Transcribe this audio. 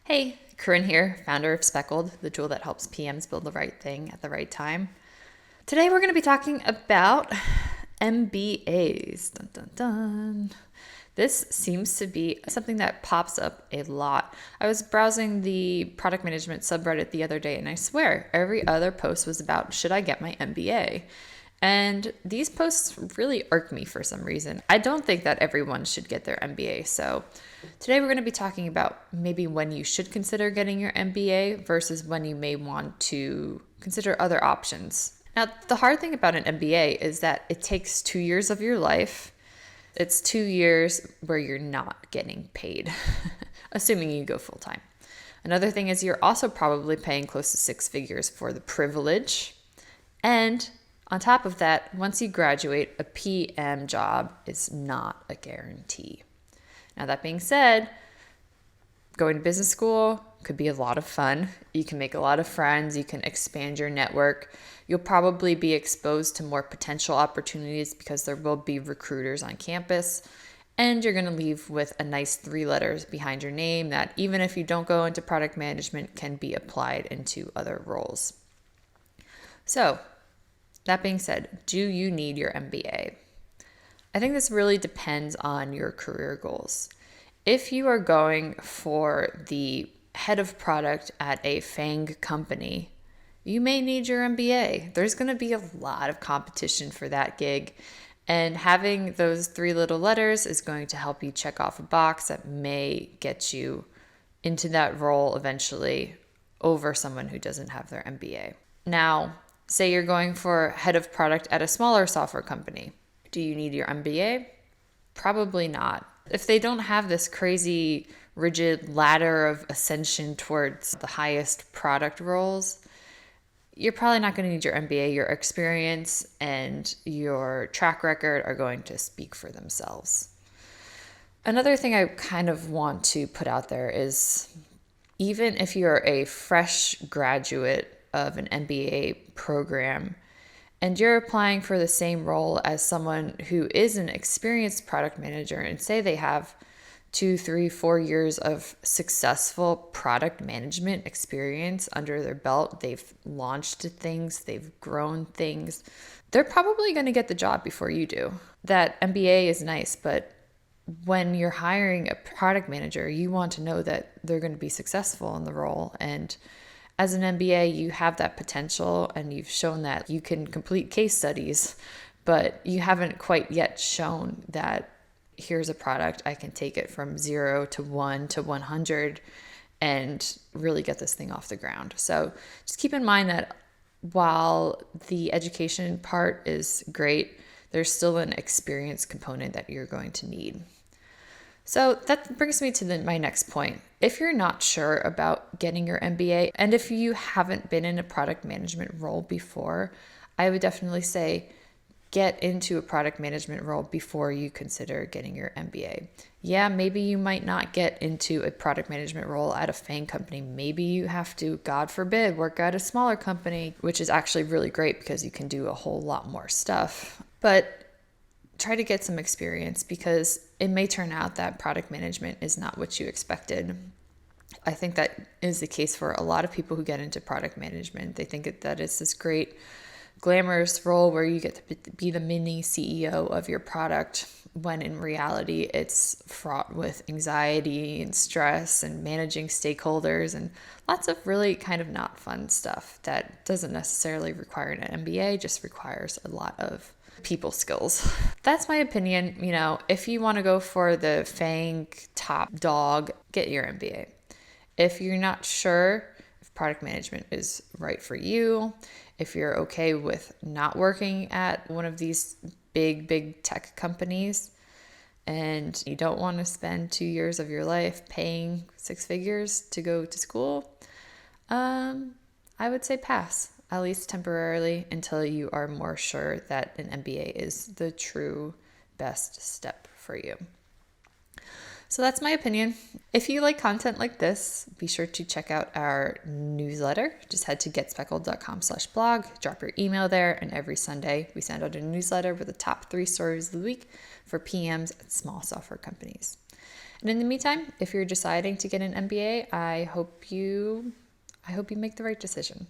Hey, Corinne here, founder of Speckled, the tool that helps PMs build the right thing at the right time. Today we're going to be talking about MBAs. Dun, dun, dun. This seems to be something that pops up a lot. I was browsing the product management subreddit the other day, and I swear every other post was about, should I get my MBA? And these posts really irk me for some reason. I don't think that everyone should get their MBA. So today we're going to be talking about maybe when you should consider getting your MBA versus when you may want to consider other options. Now, the hard thing about an MBA is that it takes 2 years of your life. It's 2 years where you're not getting paid, assuming you go full time. Another thing is you're also probably paying close to 6 figures for the privilege. And on top of that, once you graduate, a PM job is not a guarantee. Now, that being said, going to business school could be a lot of fun. You can make a lot of friends. You can expand your network. You'll probably be exposed to more potential opportunities because there will be recruiters on campus. And you're going to leave with a nice 3 letters behind your name that even if you don't go into product management can be applied into other roles. So, that being said, do you need your MBA? I think this really depends on your career goals. If you are going for the head of product at a FANG company, you may need your MBA. There's going to be a lot of competition for that gig, and having those 3 little letters is going to help you check off a box that may get you into that role eventually over someone who doesn't have their MBA. Now, say you're going for head of product at a smaller software company. Do you need your MBA? Probably not. If they don't have this crazy rigid ladder of ascension towards the highest product roles, you're probably not going to need your MBA. Your experience and your track record are going to speak for themselves. Another thing I kind of want to put out there is even if you're a fresh graduate of an MBA program and you're applying for the same role as someone who is an experienced product manager, and say they have 2, 3, 4 years of successful product management experience under their belt, they've launched things, they've grown things, they're probably going to get the job before you do. That MBA is nice, but when you're hiring a product manager, you want to know that they're going to be successful in the role. And as an MBA, you have that potential and you've shown that you can complete case studies, but you haven't quite yet shown that here's a product, I can take it from 0 to 1 to 100 and really get this thing off the ground. So just keep in mind that while the education part is great, there's still an experience component that you're going to need. So that brings me to my next point. If you're not sure about getting your MBA, and if you haven't been in a product management role before, I would definitely say get into a product management role before you consider getting your MBA. Yeah, maybe you might not get into a product management role at a FANG company. Maybe you have to, God forbid, work at a smaller company, which is actually really great because you can do a whole lot more stuff. But try to get some experience because it may turn out that product management is not what you expected. I think that is the case for a lot of people who get into product management. They think that it's this great glamorous role where you get to be the mini CEO of your product, when in reality it's fraught with anxiety and stress and managing stakeholders and lots of really kind of not fun stuff that doesn't necessarily require an MBA, just requires a lot of people skills. That's my opinion. If you want to go for the FANG top dog, get your MBA. If you're not sure if product management is right for you, if you're okay with not working at one of these big tech companies and you don't want to spend 2 years of your life paying 6 figures to go to school, I would say pass, at least temporarily, until you are more sure that an MBA is the true best step for you. So that's my opinion. If you like content like this, be sure to check out our newsletter. Just head to getspeckled.com/blog, drop your email there, and every Sunday we send out a newsletter with the top 3 stories of the week for PMs at small software companies. And in the meantime, if you're deciding to get an MBA, I hope you make the right decision.